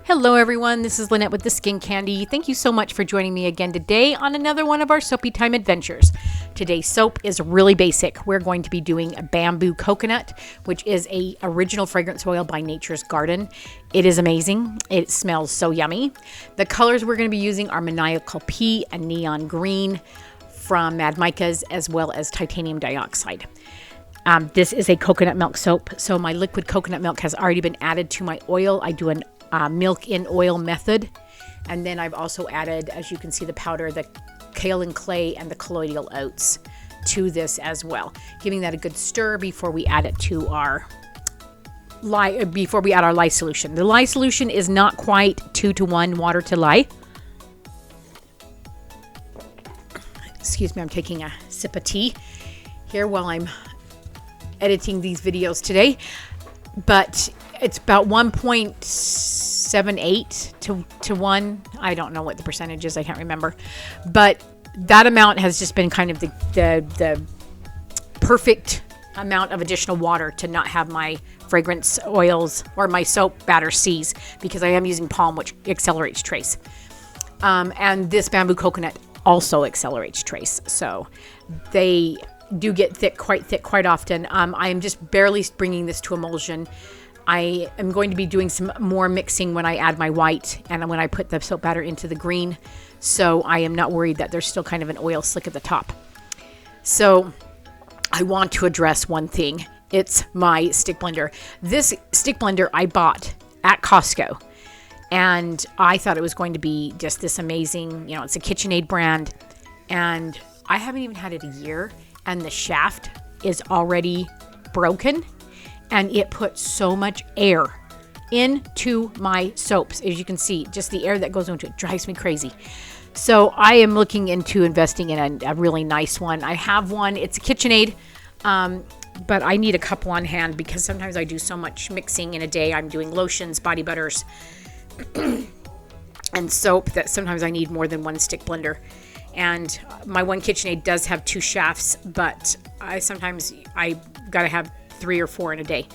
Hello everyone, this is Lynette with the Skin Candy. Thank you so much for joining me again today on another one of our soapy time adventures. Today's soap is really basic. We're going to be doing a bamboo coconut, which is a original fragrance oil by Nature's Garden. It is amazing. It smells so yummy. The colors we're going to be using are maniacal pea and neon green from Mad Micas, as well as titanium dioxide. This is a coconut milk soap, so my liquid coconut milk has already been added to my oil. I do an milk in oil method, and then I've also added, as you can see, the powder, the kaolin clay and the colloidal oats to this as well, giving that a good stir before we add it to our lye solution. The lye solution is not quite 2-to-1 water to lye. Excuse me, I'm taking a sip of tea here while I'm editing these videos today, but it's about 1.78 to 1. I don't know what the percentage is. I can't remember. But that amount has just been kind of the perfect amount of additional water to not have my fragrance oils or my soap batter seize, because I am using palm, which accelerates trace. And this bamboo coconut also accelerates trace. So they do get quite thick quite often. I am just barely bringing this to emulsion. I am going to be doing some more mixing when I add my white and when I put the soap batter into the green. So I am not worried that there's still kind of an oil slick at the top. So I want to address one thing. It's my stick blender. This stick blender I bought at Costco, and I thought it was going to be just this amazing, it's a KitchenAid brand, and I haven't even had it a year, and the shaft is already broken. And it puts so much air into my soaps. As you can see, just the air that goes into it drives me crazy. So I am looking into investing in a really nice one. I have one. It's a KitchenAid, but I need a couple on hand because sometimes I do so much mixing in a day. I'm doing lotions, body butters, and soap that sometimes I need more than one stick blender. And my one KitchenAid does have 2 shafts, but sometimes I got to have 3 or 4 in a day,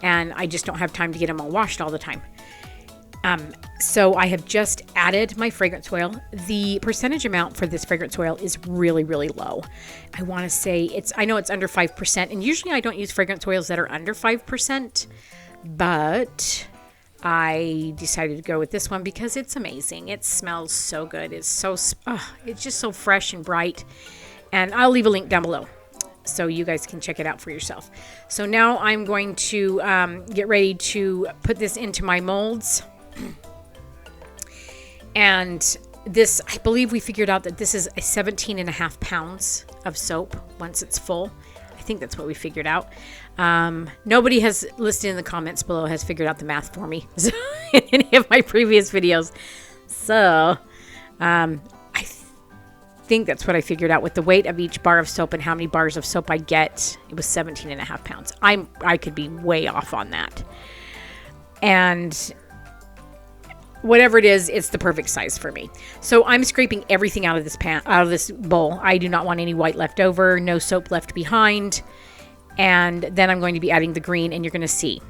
and I just don't have time to get them all washed all the time. So I have just added my fragrance oil. The percentage amount for this fragrance oil is really, really low. I want to say I know it's under 5%, and usually I don't use fragrance oils that are under 5%, but I decided to go with this one because it's amazing. It smells so good. It's just so fresh and bright, and I'll leave a link down below so you guys can check it out for yourself. So now I'm going to get ready to put this into my molds. And this, I believe we figured out that this is 17.5 pounds of soap once it's full. I think that's what we figured out. Nobody has listed in the comments below has figured out the math for me in any of my previous videos. So I think that's what I figured out with the weight of each bar of soap and how many bars of soap I get. It was 17.5 pounds. I could be way off on that. And whatever it is, it's the perfect size for me. So I'm scraping everything out of this bowl. I do not want any white left over, no soap left behind. And then I'm going to be adding the green, and you're going to see,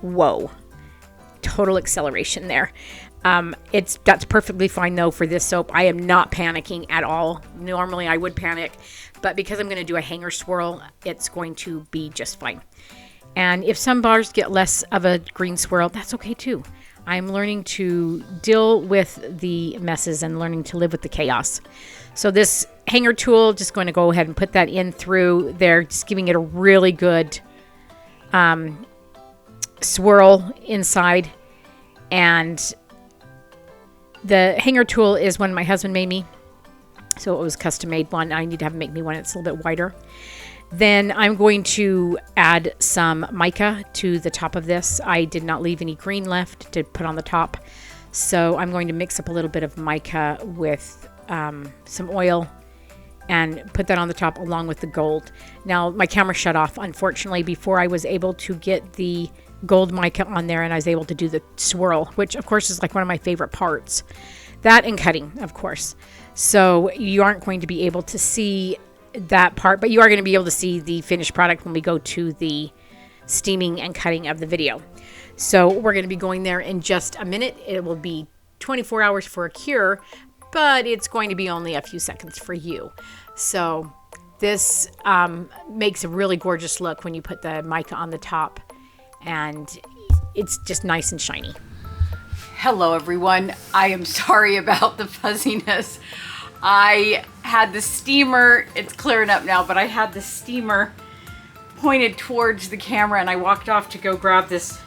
whoa, total acceleration there. That's perfectly fine though for this soap. I am not panicking at all. Normally I would panic, but because I'm going to do a hanger swirl, it's going to be just fine. And if some bars get less of a green swirl, that's okay too. I'm learning to deal with the messes and learning to live with the chaos. So this hanger tool, just going to go ahead and put that in through there, just giving it a really good swirl inside. And the hanger tool is one my husband made me, so it was custom made one. I need to have him make me one. It's a little bit wider. Then I'm going to add some mica to the top of this. I did not leave any green left to put on the top, so I'm going to mix up a little bit of mica with some oil and put that on the top along with the gold. Now my camera shut off, unfortunately, before I was able to get the gold mica on there, and I was able to do the swirl, which of course is like one of my favorite parts. That and cutting, of course. So you aren't going to be able to see that part, but you are going to be able to see the finished product when we go to the steaming and cutting of the video. So we're going to be going there in just a minute. It will be 24 hours for a cure, but it's going to be only a few seconds for you. So this makes a really gorgeous look when you put the mica on the top, and it's just nice and shiny. Hello everyone. I am sorry about the fuzziness. I had the steamer, it's clearing up now, but I had the steamer pointed towards the camera and I walked off to go grab this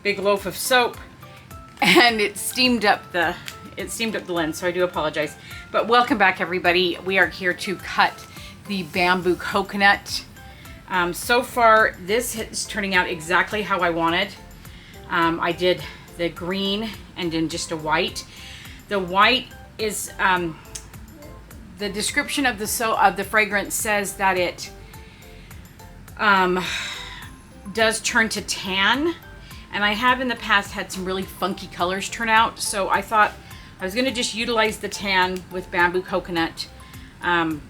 big loaf of soap, and it steamed up the lens, so I do apologize. But welcome back everybody. We are here to cut the bamboo coconut. So far this is turning out exactly how I wanted. I did the green and then just a white. The white is the description of the fragrance says that it does turn to tan, and I have in the past had some really funky colors turn out, so I thought I was going to just utilize the tan with bamboo coconut and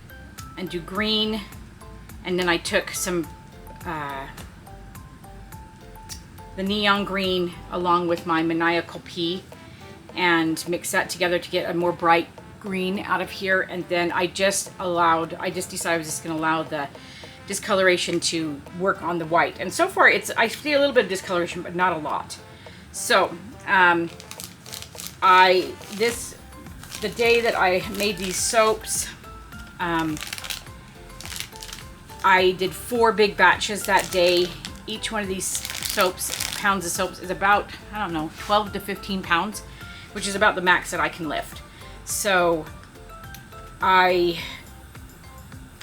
do green, and then I took some the neon green along with my maniacal pea and mix that together to get a more bright green out of here. And then I just decided I was just going to allow the discoloration to work on the white. And so far I see a little bit of discoloration, but not a lot. So the day that I made these soaps, I did 4 big batches that day. Each one of these pounds of soaps is about, I don't know, 12 to 15 pounds, which is about the max that I can lift. So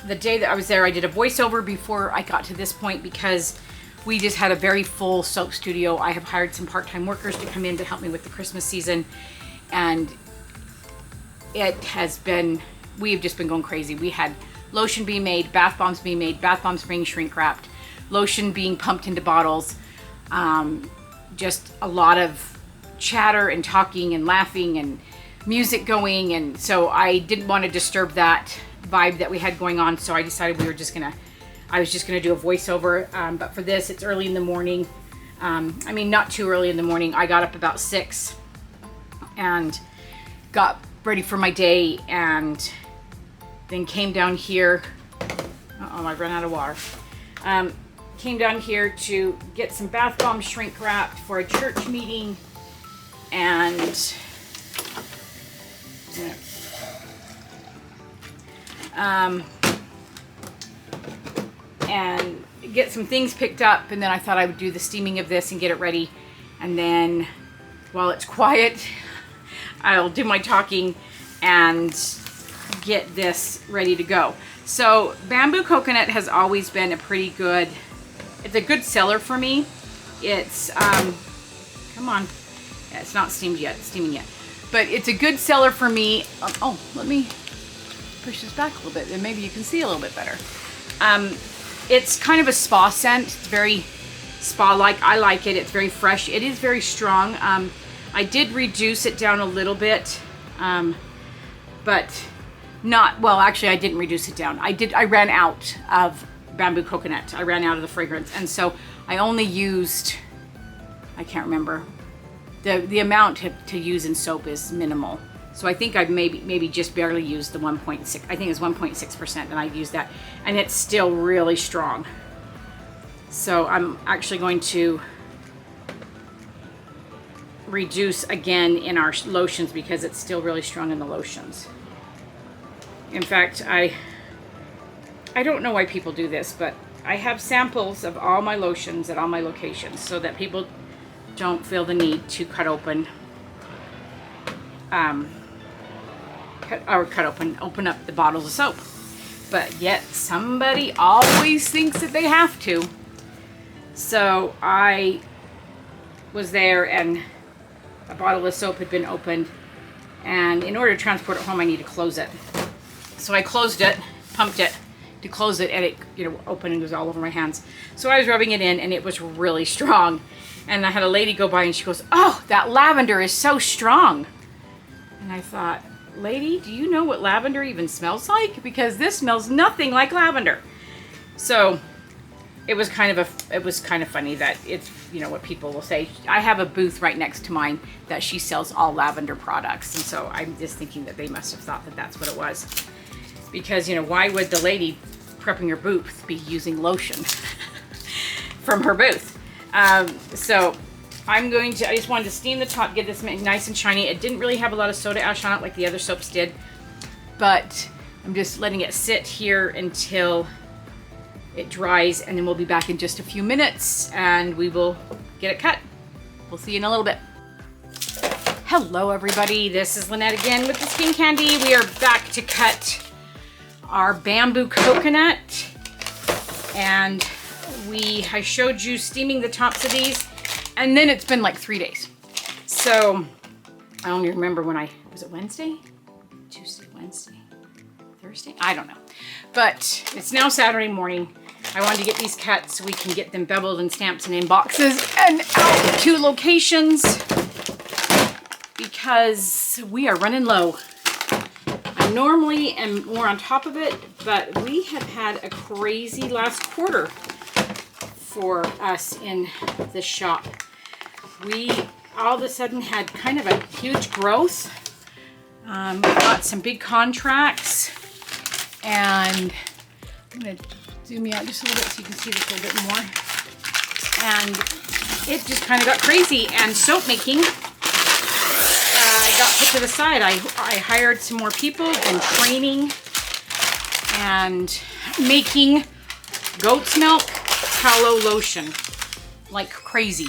the day that I was there, I did a voiceover before I got to this point because we just had a very full soap studio. I have hired some part-time workers to come in to help me with the Christmas season, and we've just been going crazy. We had lotion being made, bath bombs being made, bath bombs being shrink wrapped, lotion being pumped into bottles, just a lot of chatter and talking and laughing and music going, and so I didn't want to disturb that vibe that we had going on, so I decided I was just gonna do a voiceover. But for this, it's early in the morning. I mean, not too early in the morning. I got up about 6 and got ready for my day, and then came down here. I ran out of water. Came down here to get some bath bombs shrink wrapped for a church meeting, and get some things picked up, and then I thought I would do the steaming of this and get it ready, and then while it's quiet I'll do my talking and get this ready to go. So bamboo coconut has always been a good seller for me. It's come on, yeah, it's not steaming yet, but it's a good seller for me. Let me push this back a little bit and maybe you can see a little bit better. It's kind of a spa scent. It's very spa-like. I like it. It's very fresh. It is very strong. I did reduce it down a little bit, but not, well, actually I didn't reduce it down. I ran out of bamboo coconut. I ran out of the fragrance, and so I only used, I can't remember, the amount to use in soap is minimal. So I think I've maybe just barely used the 1.6. I think it's 1.6%, and I used that, and it's still really strong. So I'm actually going to reduce again in our lotions because it's still really strong in the lotions. In fact, I don't know why people do this, but I have samples of all my lotions at all my locations so that people don't feel the need to open up the bottles of soap. But yet somebody always thinks that they have to. So I was there and a bottle of soap had been opened, and in order to transport it home I need to close it. So I closed it, pumped it to close it, and it opened and was all over my hands. So I was rubbing it in and it was really strong. And I had a lady go by and she goes, "Oh, that lavender is so strong." And I thought, lady, do you know what lavender even smells like? Because this smells nothing like lavender. So it was kind of funny that it's, you know, what people will say. I have a booth right next to mine that she sells all lavender products. And so I'm just thinking that they must have thought that that's what it was. Because, you know, why would the lady prepping her booth be using lotion from her booth? So I just wanted to steam the top, get this nice and shiny. It didn't really have a lot of soda ash on it like the other soaps did, but I'm just letting it sit here until it dries, and then we'll be back in just a few minutes and we will get it cut. We'll see you in a little bit. Hello everybody, this is Lynette again with the Skin Candy. We are back to cut our bamboo coconut, and I showed you steaming the tops of these, and then it's been like 3 days. So I don't even remember when was it Wednesday? Tuesday, Wednesday, Thursday? I don't know. But it's now Saturday morning. I wanted to get these cut so we can get them beveled and stamped and in boxes and out to locations because we are running low. I normally am more on top of it, but we have had a crazy last quarter for us in the shop. We all of a sudden had kind of a huge growth. Got some big contracts, and I'm going to zoom you out just a little bit so you can see this a little bit more. And it just kind of got crazy, and soap making got put to the side. I hired some more people and training and making goat's milk tallow lotion like crazy.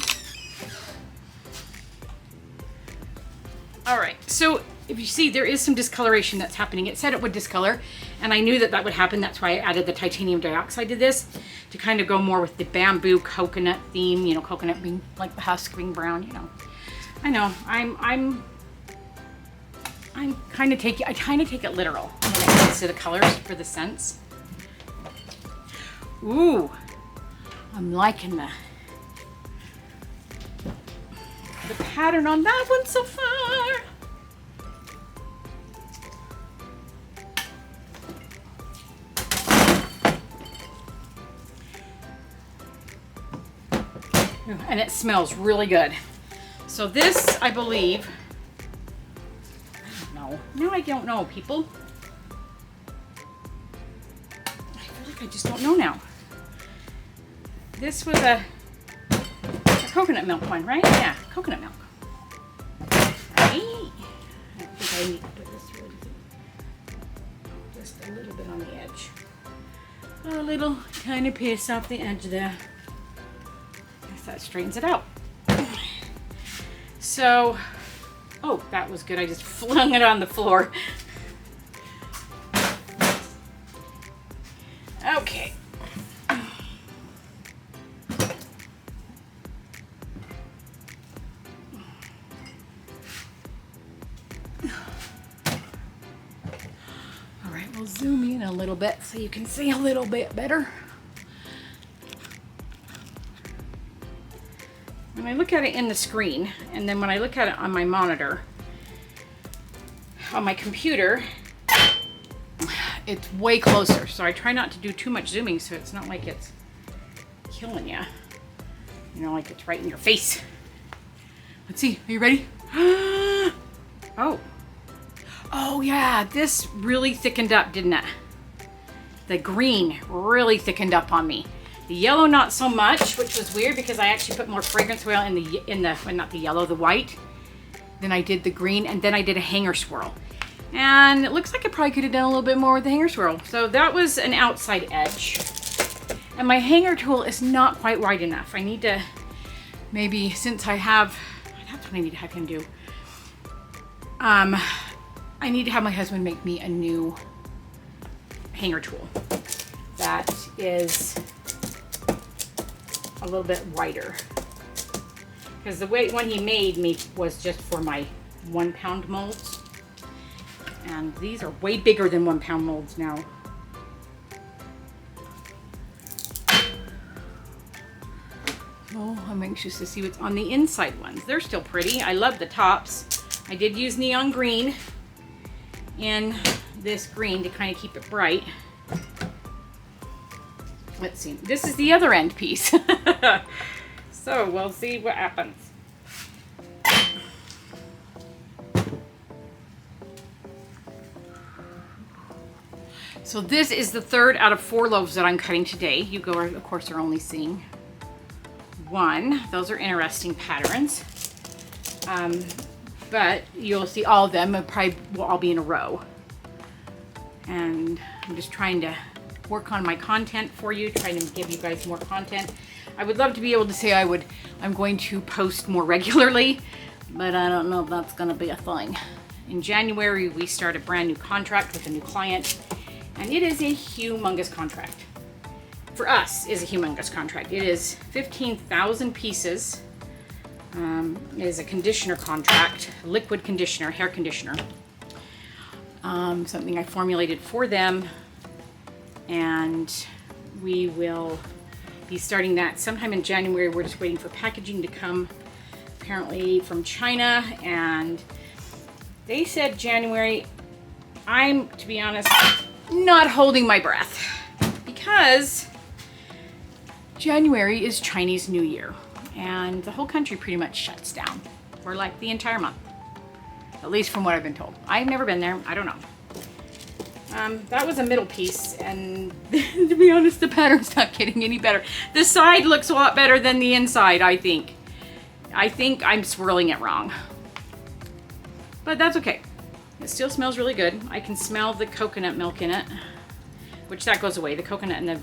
All right, so if you see, there is some discoloration that's happening. It said it would discolor, and I knew that that would happen. That's why I added the titanium dioxide to this, to kind of go more with the bamboo coconut theme, you know, coconut being like the husk being brown, you know. I know, I kind of take it literal when it comes to the colors for the scents. Ooh, I'm liking the pattern on that one so far. And it smells really good. So this, I believe, I don't know. Now I don't know, people. I feel like I just don't know now. This was a coconut milk one, right? Yeah, coconut milk. Right? I think I need to put this really just a little bit on the edge. A little tiny piece off the edge there. That straightens it out. So, oh, that was good. I just flung it on the floor. Okay. All right, we'll zoom in a little bit so you can see a little bit better. When I look at it in the screen, and then when I look at it on my monitor, on my computer, it's way closer. So I try not to do too much zooming so it's not like it's killing you. You know, like it's right in your face. Let's see, are you ready? Oh. Oh yeah, this really thickened up, didn't it? The green really thickened up on me. The yellow, not so much, which was weird because I actually put more fragrance oil in the well, not the yellow, the white, than I did the green, and then I did a hanger swirl. And it looks like I probably could have done a little bit more with the hanger swirl. So that was an outside edge. And my hanger tool is not quite wide enough. I need to, maybe since that's what I need to have him do. I need to have my husband make me a new hanger tool that is a little bit wider, because the one he made me was just for my 1 pound molds, and these are way bigger than 1 pound molds now. Oh, I'm anxious to see what's on the inside ones. They're still pretty. I love the tops. I did use neon green in this green to kind of keep it bright. let's see. This is the other end piece. So we'll see what happens. So this is the third out of 4 loaves that I'm cutting today. You go, of course, are only seeing one. Those are interesting patterns. But you'll see all of them. It probably will all be in a row. And I'm just trying to work on my content for you, trying to give you guys more content. I would love to be able to say I'm going to post more regularly, but I don't know if that's gonna be a thing. In January, we start a brand new contract with a new client, and it is a humongous contract. For us, is a humongous contract. It is 15,000 pieces. It is a conditioner contract, liquid conditioner, hair conditioner. Something I formulated for them, and we will be starting that sometime in January. We're just waiting for packaging to come, apparently from China, and they said January. I'm, to be honest, not holding my breath because January is Chinese New Year, and the whole country pretty much shuts down for like the entire month, at least from what I've been told. I've never been there. I don't know. That was a middle piece, and to be honest, the pattern's not getting any better. The side looks a lot better than the inside, I think. I think I'm swirling it wrong. But that's okay. It still smells really good. I can smell the coconut milk in it, which that goes away. The coconut and the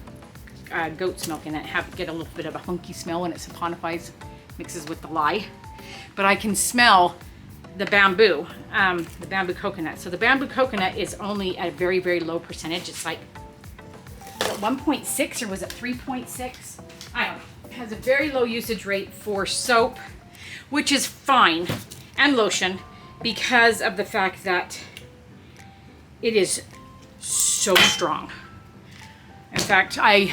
goat's milk in it get a little bit of a funky smell when it saponifies, mixes with the lye. But I can smell the bamboo coconut. So the bamboo coconut is only at a very, very low percentage. It's like 1.6 or was it 3.6? I don't know. It has a very low usage rate for soap, which is fine, and lotion, because of the fact that it is so strong. In fact, I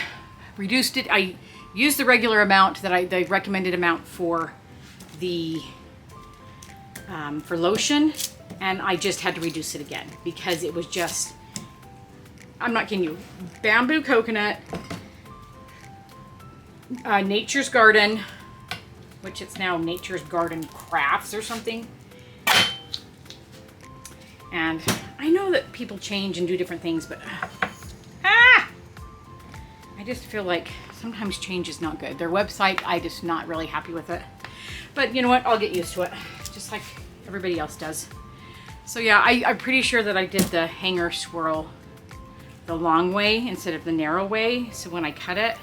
reduced it. I used the regular amount the recommended amount for the for lotion, and I just had to reduce it again because it was just, I'm not kidding you, bamboo coconut, Nature's Garden, which it's now Nature's Garden Crafts or something. And I know that people change and do different things, but I just feel like sometimes change is not good. Their website, I just not really happy with it. But you know what? I'll get used to it, just like everybody else does. So yeah, I'm pretty sure that I did the hanger swirl the long way instead of the narrow way. So when I cut it,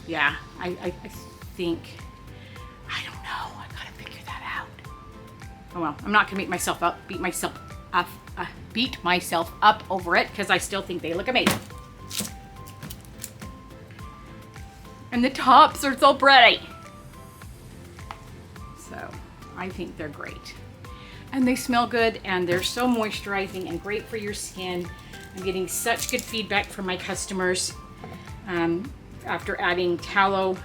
yeah, I think, I don't know. I gotta figure that out. Oh well, I'm not gonna beat myself up over it because I still think they look amazing. And the tops are so pretty. So I think they're great. And they smell good, and they're so moisturizing and great for your skin. I'm getting such good feedback from my customers after adding tallow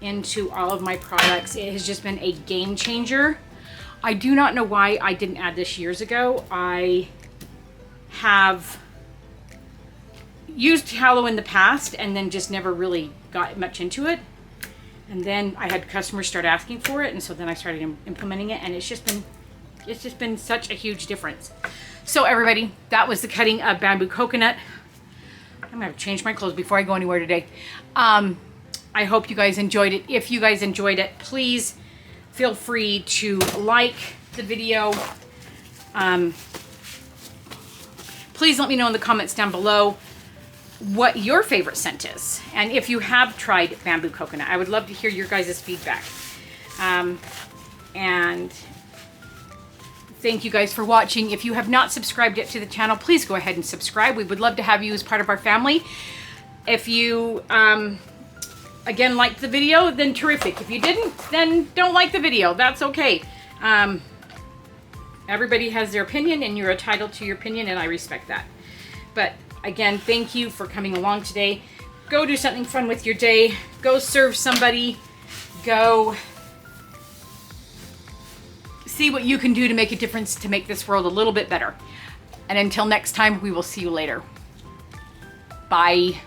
into all of my products. It has just been a game changer. I do not know why I didn't add this years ago. I have used tallow in the past and then just never really got much into it. And then I had customers start asking for it, and so then I started implementing it, and it's just been such a huge difference. So everybody, that was the cutting of bamboo coconut. I'm gonna have to change my clothes before I go anywhere today. I hope you guys enjoyed it. If you guys enjoyed it, please feel free to like the video. Please let me know in the comments down below what your favorite scent is, and if you have tried bamboo coconut. I would love to hear your guys' feedback. And thank you guys for watching. If you have not subscribed yet to the channel, please go ahead and subscribe. We would love to have you as part of our family. If you again liked the video, then terrific. If you didn't, then don't like the video. That's okay. Everybody has their opinion, and you're entitled to your opinion, and I respect that. But again, thank you for coming along today. Go do something fun with your day. Go serve somebody. Go see what you can do to make a difference to make this world a little bit better. And until next time, we will see you later. Bye.